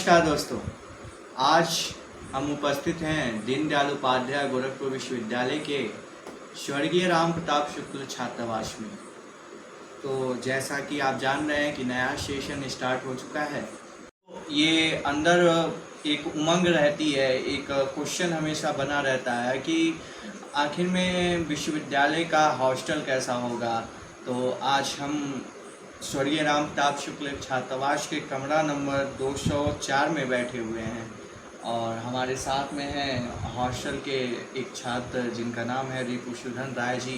नमस्कार दोस्तों, आज हम उपस्थित हैं दीनदयाल उपाध्याय गोरखपुर विश्वविद्यालय के स्वर्गीय राम प्रताप शुक्ल छात्रावास में। तो जैसा कि आप जान रहे हैं कि नया सेशन स्टार्ट हो चुका है। ये अंदर एक उमंग रहती है, एक क्वेश्चन हमेशा बना रहता है कि आखिर में विश्वविद्यालय का हॉस्टल कैसा होगा। तो आज हम स्वर्गीय राम प्रताप शुक्ल छात्रावास के कमरा नंबर 204 में बैठे हुए हैं और हमारे साथ में हैं हॉस्टल के एक छात्र जिनका नाम है रिपुसुधन राय जी।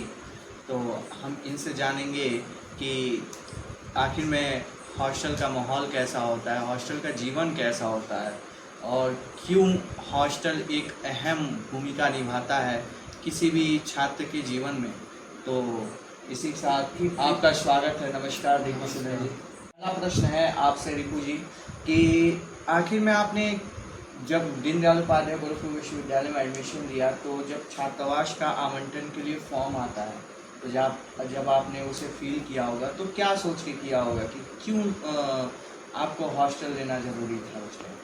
तो हम इनसे जानेंगे कि आखिर में हॉस्टल का माहौल कैसा होता है, हॉस्टल का जीवन कैसा होता है और क्यों हॉस्टल एक अहम भूमिका निभाता है किसी भी छात्र के जीवन में। तो इसी के साथ आपका स्वागत है। नमस्कार रिपुसुधन जी। पहला प्रश्न है आपसे रिपु जी कि आखिर में आपने जब दीनदयाल उपाध्याय गोरखपुर विश्वविद्यालय में एडमिशन लिया तो जब छात्रावास का आवंटन के लिए फॉर्म आता है तो जब आपने उसे फिल किया होगा तो क्या सोच के किया होगा कि क्यों आपको हॉस्टल लेना ज़रूरी था उस टाइम?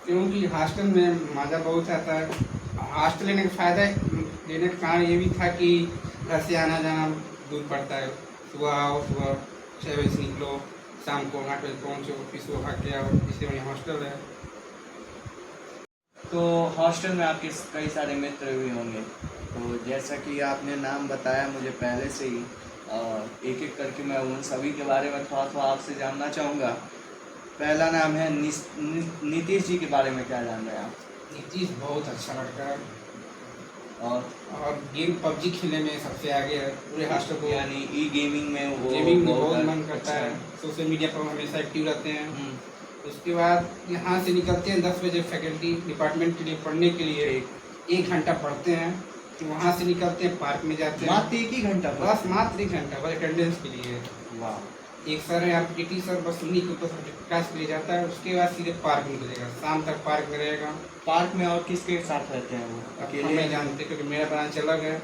क्योंकि हॉस्टल में मज़ा बहुत आता है। हॉस्टल लेने का फ़ायदा लेने का कारण ये भी था कि घर से आना जाना दूर पड़ता है। सुबह आओ, सुबह 6 बजे से निकलो, शाम को 8 बजे पहुँचो, फिर सुबह भाग के आओ। इसलिए वहीं हॉस्टल है। तो हॉस्टल में आपके कई सारे मित्र भी होंगे, तो जैसा कि आपने नाम बताया मुझे पहले से ही, और एक एक करके मैं उन सभी के बारे में थोड़ा थोड़ा आपसे जानना चाहूँगा। पहला नाम है नीतीश जी के बारे में क्या जान रहे हैं आप? नीतीश बहुत अच्छा लड़का है और गेम PUBG खेलने में सबसे आगे है पूरे हॉस्टल को। यानी ई गेमिंग में वो गेमिंग में बहुत मन करता है। अच्छा। सोशल मीडिया पर हमेशा एक्टिव रहते हैं। उसके बाद यहाँ से निकलते हैं 10 बजे फैकल्टी डिपार्टमेंट के लिए पढ़ने के लिए 1 घंटा पढ़ते हैं। तो वहाँ से निकलते हैं, पार्क में जाते हैं। मात्र 1 ही घंटा? बस मात्र 1 घंटा, बस अटेंडेंस के लिए। वाह। एक सर है आपके PT सर, बस उन्हीं को क्लास के लिए जाता है। उसके बाद सीधे पार्क में निकलेगा, शाम तक पार्क में रहेगा। पार्क में और किसके साथ रहते हैं वो? अकेले नहीं जानते क्योंकि मेरा ब्रांच अलग है।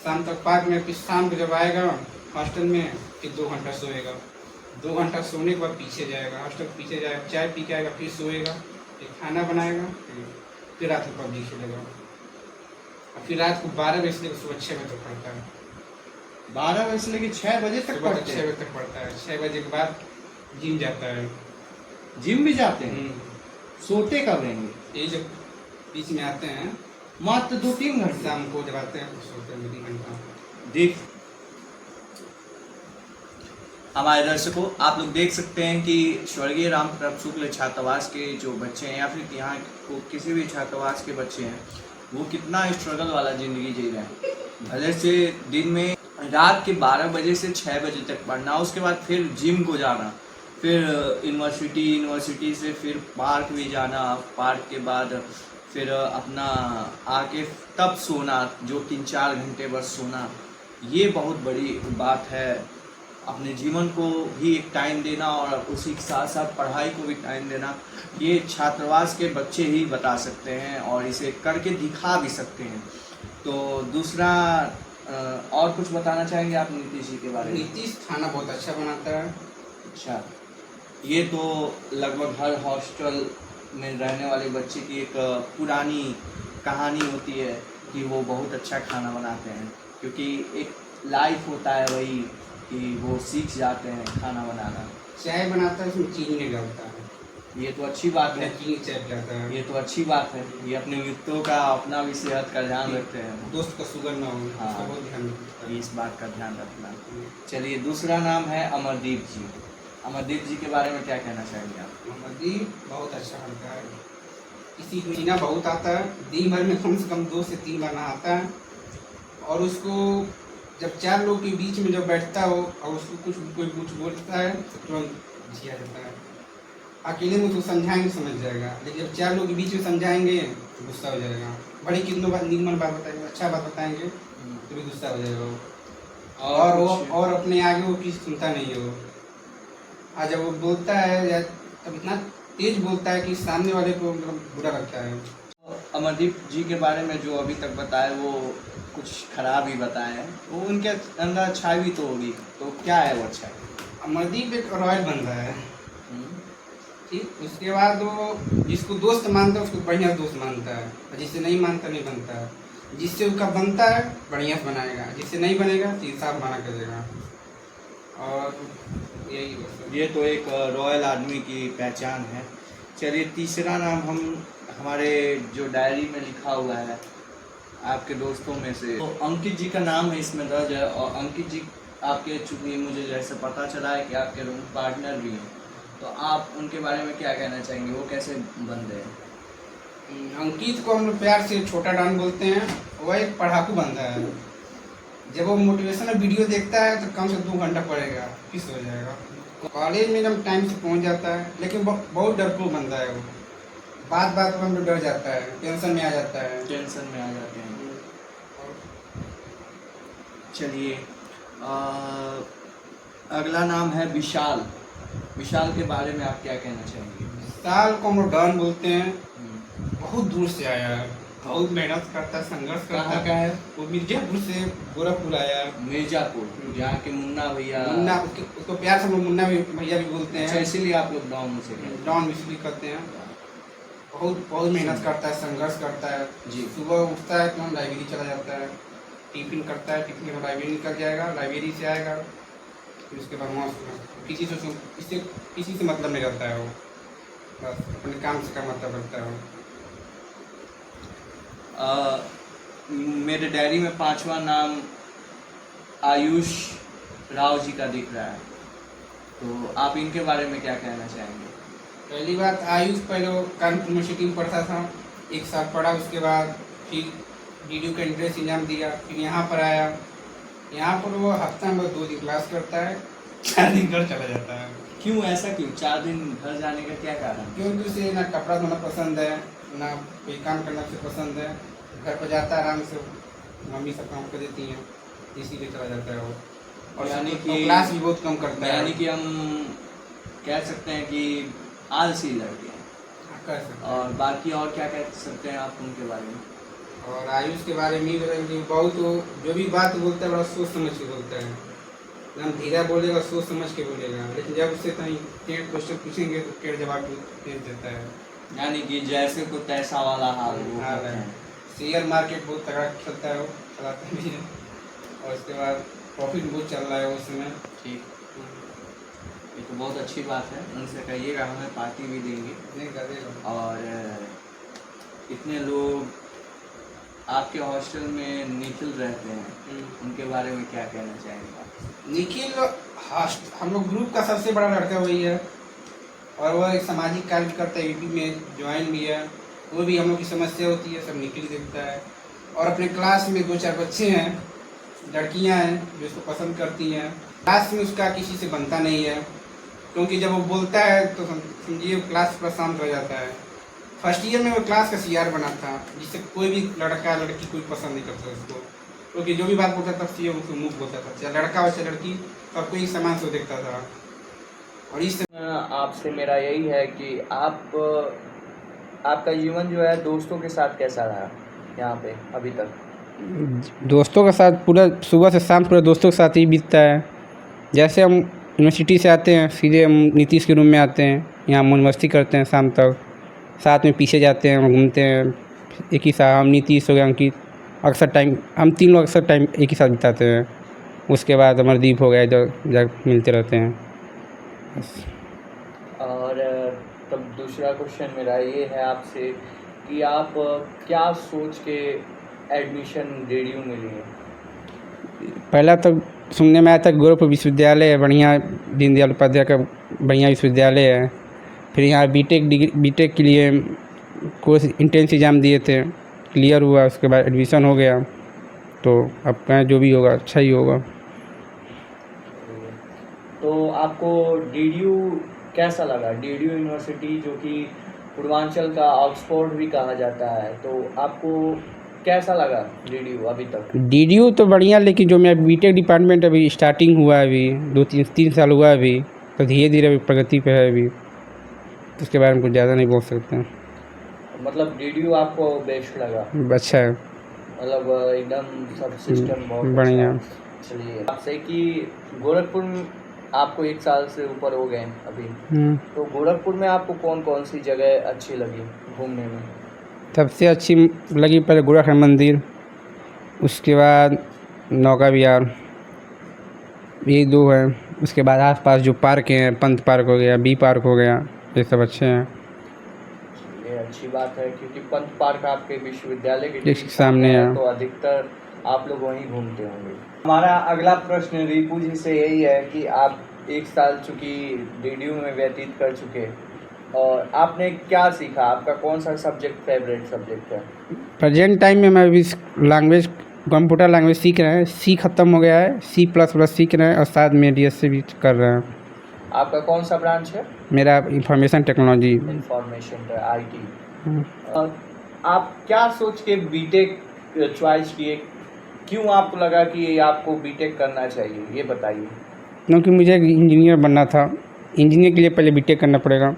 शाम तक पार्क में, फिर शाम को जब आएगा हॉस्टल में फिर 2 घंटा सोएगा। 2 घंटा सोने के बाद पीछे जाएगा, हॉस्टल पीछे जाएगा, चाय पी के आएगा, फिर सोएगा, फिर खाना बनाएगा, फिर रात को PUBG खेलेगा। और फिर रात को 12 बजे से लेकर सुबह 6 बजे तक पढ़ता है। 12 बजे से लेकर 6 बजे तक पढ़ते हैं? 6 बजे तक पढ़ता है। 6 बजे के बाद जिम जाता है। जिम भी जाते हैं? सोते कब रहेंगे? ये जब बीच में आते हैं मात्र 2-3 घंटे? शाम को जब आते हैं तो सोते हैं 2-3 घंटा। देख हमारे दर्शकों, आप लोग देख सकते हैं कि स्वर्गीय राम प्रताप शुक्ल छात्रावास के जो बच्चे हैं या फिर यहाँ को किसी भी छात्रावास के बच्चे हैं वो कितना स्ट्रगल वाला ज़िंदगी जी रहे हैं। भले से दिन में रात के 12 बजे से 6 बजे तक पढ़ना, उसके बाद फिर जिम को जाना, फिर यूनिवर्सिटी से फिर पार्क भी जाना, पार्क के बाद फिर अपना आके तब सोना, जो 3-4 घंटे बस सोना। ये बहुत बड़ी बात है। अपने जीवन को भी एक टाइम देना और उसी के साथ साथ पढ़ाई को भी टाइम देना, ये छात्रावास के बच्चे ही बता सकते हैं और इसे करके दिखा भी सकते हैं। तो दूसरा और कुछ बताना चाहेंगे आप नीतीश जी के बारे में? नीतीश खाना बहुत अच्छा बनाता है। अच्छा, ये तो लगभग हर हॉस्टल में रहने वाले बच्चे की एक पुरानी कहानी होती है कि वो बहुत अच्छा खाना बनाते हैं, क्योंकि एक लाइफ होता है वही कि वो सीख जाते हैं खाना बनाना। चाय बनाता है, उसमें चीनी नहीं डालता है। ये तो अच्छी बात है। चीनी चाय पिलाता है। ये तो अच्छी बात है। ये अपने मित्रों का, अपना भी सेहत का ध्यान रखते हैं। दोस्त का शुगर ना हो, हाँ, उसका बहुत ध्यान रखता है। इस बात का ध्यान रखना। चलिए, दूसरा नाम है अमरदीप जी। अमरदीप जी के बारे में क्या कहना चाहेंगे आप? अमरदीप बहुत अच्छा लड़का है। किसी को जीना बहुत आता है। दिन भर में कम से कम 2 से 3 बार नहाता है। और उसको जब 4 लोग के बीच में जब बैठता हो और उसको कोई कुछ बोलता है तो तुरंत झिया जाता है। अकेले में उसको समझाएंगे समझ जाएगा, लेकिन जब 4 लोग के बीच में समझाएंगे तो गुस्सा हो जाएगा। बड़ी कितनों बात निगमन बात बताएंगे, अच्छा बात बताएंगे तो भी गुस्सा हो जाएगा वो। और अपने आगे वो किसी सुनता नहीं हो। और जब वो बोलता है तब इतना तेज बोलता है कि सामने वाले को मतलब बुरा लगता है। अमरदीप जी के बारे में जो अभी तक बताया वो कुछ खराब ही बताए हैं, वो उनके अंदर अच्छाई भी तो होगी, तो क्या है वो अच्छा? अमरदीप एक रॉयल बंदा है। ठीक, उसके बाद वो जिसको दोस्त मानता है उसको बढ़िया दोस्त मानता है, और जिससे नहीं मानता नहीं बनता है। जिससे उसका बनता है बढ़िया से बनाएगा, जिससे नहीं बनेगा तो इंसाफ माना करेगा। और यही बस। ये तो एक रॉयल आदमी की पहचान है। चलिए तीसरा नाम हम हमारे जो डायरी में लिखा हुआ है आपके दोस्तों में से, तो अंकित जी का नाम है इसमें दर्ज है। और अंकित जी आपके, चूँकि मुझे जैसे पता चला है कि आपके रूम पार्टनर भी हैं, तो आप उनके बारे में क्या कहना चाहेंगे, वो कैसे बंदे हैं? अंकित को हम लोग प्यार से छोटा डॉन बोलते हैं। वह एक पढ़ाकू बंदा है। जब वो मोटिवेशनल वीडियो देखता है तो कम से 2 घंटा पढ़ेगा, फिर सो जाएगा। कॉलेज में जब टाइम से पहुंच जाता है, लेकिन बहुत डरपोक बंदा है वो। बात बात में हम लोग डर जाता है, टेंशन में आ जाता है। टेंशन में आ जाते हैं। चलिए अगला नाम है विशाल। विशाल के बारे में आप क्या कहना चाहेंगे? साल को हम लोग डॉन बोलते हैं। बहुत दूर से आया है, बहुत मेहनत करता है, संघर्ष करता कहाँ का है? वो मिर्जापुर से गोरखपुर आया है। मिर्जापुर, यहाँ के मुन्ना भैया। मुन्ना, उसको प्यार से हम लोग मुन्ना भैया भी बोलते अच्छा, हैं। इसीलिए आप लोग डॉन से कहते हैं। डॉन इसलिए करते हैं। बहुत बहुत मेहनत करता है, संघर्ष करता है जी। सुबह उठता है तो हम लाइब्रेरी चला जाता है, टिफिन करता है, टिफिन में लाइब्रेरी निकल जाएगा, लाइब्रेरी से आएगा, फिर उसके बाद वहाँ किसी से मतलब नहीं रहता है वो, बस अपने काम से काम मतलब रखता है वो। मेरे डायरी में 5वां नाम आयुष राव जी का दिख रहा है, तो आप इनके बारे में क्या कहना चाहेंगे? पहली बात, आयुष पहले वो कानपुर यूनिवर्सिटी में पढ़ता था, 1 साल पढ़ा, उसके बाद फिर DDU का एंट्रेंस एग्जाम दिया, फिर यहाँ पर आया। यहाँ पर वो हफ्ता में 2 दिन क्लास करता है, 4 दिन घर चला जाता है। क्यों, ऐसा क्यों? 4 दिन घर जाने का क्या कारण? क्योंकि उसे ना कपड़ा धोना पसंद है, ना कोई काम करना उसे पसंद है। घर पर जाता है आराम से, मम्मी सब काम कर देती हैं, इसीलिए चला जाता है वो। और यानी और कि क्लास भी बहुत कम करता है। यानी कि हम कह सकते हैं कि आलसी लड़के हैं। कर सकते हैं। और बाकी और क्या कह सकते हैं आप उनके बारे में? और आयुष के बारे में भी बहुत, जो भी बात बोलता है बड़ा सोच समझ के बोलता है। एकदम धीरे बोलेगा, सोच समझ के बोलेगा, लेकिन जब उससे कहीं टेढ़ क्वेश्चन पूछेंगे तो टेढ़ जवाब दे देता है। यानी कि जैसे को तैसा वाला हाल वो हाल करते है। हैं। शेयर मार्केट बहुत तगड़ा चलता है वो, चलाता भी है, और उसके बाद प्रॉफिट बहुत चल रहा है उस समय। ठीक, ये तो बहुत अच्छी बात है। उनसे कहिएगा हमें पार्टी भी देंगे। देगा। और इतने लोग आपके हॉस्टल में निखिल रहते हैं, उनके बारे में क्या कहना चाहेंगे आप? निखिल हम लोग ग्रुप का सबसे बड़ा लड़का वही है, और वह एक सामाजिक कार्य भी करता है, यूपी में ज्वाइन भी है। वो भी हम लोग की समस्या होती है, सब निखिल देखता है। और अपने क्लास में 2-4 बच्चे हैं, लड़कियां हैं जो उसको पसंद करती हैं। क्लास में उसका किसी से बनता नहीं है, क्योंकि जब वो बोलता है तो समझिए क्लास पर शांत हो जाता है। फर्स्ट ईयर में वो क्लास का CR बना था, जिससे कोई भी लड़का लड़की कोई पसंद नहीं करता उसको, क्योंकि जो भी बात बोलता था सीधे उसको मुँह बोलता था, चाहे लड़का हो चाहे लड़की, सबको एक समान से देखता था। और इस आपसे मेरा यही है कि आपका जीवन जो है दोस्तों के साथ कैसा रहा यहाँ पे अभी तक? दोस्तों के साथ पूरा सुबह से शाम पूरा दोस्तों के साथ ही बीतता है। जैसे हम यूनिवर्सिटी से आते हैं, सीधे हम नीतीश के रूम में आते हैं, यहाँ मौज मस्ती करते हैं शाम तक, साथ में पीछे जाते हैं, घूमते हैं एक ही साथ। हम नीतीश हो गया, अंकित, अक्सर टाइम हम 3 लोग अक्सर टाइम एक ही साथ बिताते हैं। उसके बाद अमरदीप हो गया, इधर जब मिलते रहते हैं बस। और तब दूसरा क्वेश्चन मेरा ये है आपसे कि आप क्या सोच के एडमिशन DDU में लिए? पहला तो सुनने में आया था गोरखपुर विश्वविद्यालय है बढ़िया, दीनदयाल उपाध्याय का बढ़िया विश्वविद्यालय है। फिर यहाँ बीटेक के लिए कोर्स इंट्रेंस एग्ज़ाम दिए थे, क्लियर हुआ, उसके बाद एडमिशन हो गया। तो अब कहें जो भी होगा अच्छा ही होगा। तो आपको DDU कैसा लगा? DDU यूनिवर्सिटी जो कि पूर्वांचल का ऑक्सफोर्ड भी कहा जाता है, तो आपको कैसा लगा DDU अभी तक? DDU तो बढ़िया, लेकिन जो मेरा बीटेक डिपार्टमेंट अभी स्टार्टिंग हुआ है, अभी 2-3 साल हुआ है अभी, तो धीरे धीरे अभी प्रगति पे है अभी, तो उसके बारे में कुछ ज़्यादा नहीं बोल सकते हैं। मतलब DDU आपको बेस्ट लगा? अच्छा है, मतलब एकदम सब सिस्टम बहुत बढ़िया। अच्छा। चलिए आपसे कि गोरखपुर आपको 1 साल से ऊपर हो गए अभी। हम्म। तो गोरखपुर में आपको कौन-कौन सी जगह अच्छी लगी घूमने में? सबसे अच्छी लगी पहले गोरखनाथ मंदिर, उसके बाद नौका विहार, ये 2 हैं। उसके बाद आसपास जो पार्क हैं, पंत पार्क हो गया, बी पार्क हो गया, ये सब अच्छे हैं। ये अच्छी बात है क्योंकि पंत पार्क आपके विश्वविद्यालय के इसके ठीक सामने है। तो अधिकतर आप लोग वहीं घूमते होंगे। हमारा अगला प्रश्न रिपू जी से यही है कि आप 1 साल चूँकि डीडीयू में व्यतीत कर चुके और आपने क्या सीखा? आपका कौन-सा सब्जेक्ट फ़ेवरेट सब्जेक्ट है? प्रेजेंट टाइम में मैं अभी लैंग्वेज कंप्यूटर लैंग्वेज सीख रहे हैं, सी ख़त्म हो गया है, C++ सीख रहे हैं और साथ में DSC भी कर रहे हैं। आपका कौन-सा ब्रांच है? मेरा information technology. Information IT. Hmm. आप क्या सोच के बीटेक चॉइस किए? क्यों आपको लगा कि आपको बीटेक करना चाहिए? ये बताइए। क्योंकि मुझे एक इंजीनियर बनना था, इंजीनियर के लिए पहले बीटेक करना पड़ेगा,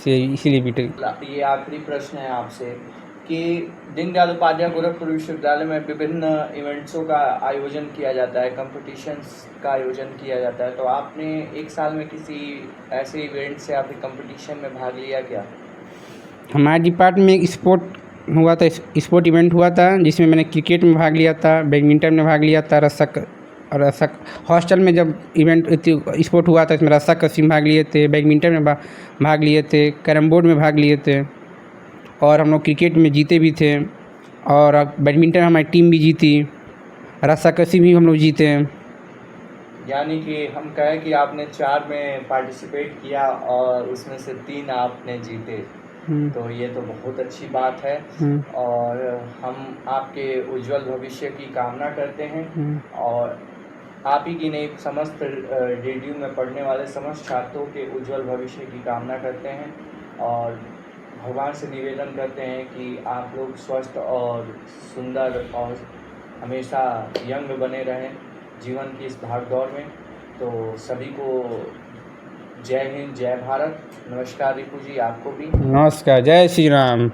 इसीलिए बीटेक। ये आखिरी प्रश्न है आपसे कि दीनदयाल उपाध्याय गोरखपुर विश्वविद्यालय में विभिन्न इवेंट्सों का आयोजन किया जाता है, कॉम्पिटिशन्स का आयोजन किया जाता है, तो आपने 1 साल में किसी ऐसे इवेंट से आपने कॉम्पिटिशन में भाग लिया क्या? हमारे डिपार्टमेंट में स्पोर्ट हुआ था, स्पोर्ट इवेंट हुआ था जिसमें मैंने क्रिकेट में भाग लिया था, बैडमिंटन में भाग लिया था, रस्सा हॉस्टल में जब इवेंट स्पोर्ट हुआ था इसमें रस्सा कसी में भाग लिए थे, बैडमिंटन में भाग लिए थे, कैरम बोर्ड में भाग लिए थे और हम लोग क्रिकेट में जीते भी थे और बैडमिंटन हमारी टीम भी जीती, रस्सा कसी भी हम लोग जीते। यानी कि हम कहें कि आपने 4 में पार्टिसिपेट किया और उसमें से 3 आपने जीते, तो ये तो बहुत अच्छी बात है और हम आपके उज्जवल भविष्य की कामना करते हैं और आप ही की नहीं समस्त डीडीयू में पढ़ने वाले समस्त छात्रों के उज्जवल भविष्य की कामना करते हैं और भगवान से निवेदन करते हैं कि आप लोग स्वस्थ और सुंदर और हमेशा यंग बने रहें जीवन की इस भागदौड़ में। तो सभी को जय हिंद, जय भारत। नमस्कार रिपू जी, आपको भी नमस्कार, जय श्री राम।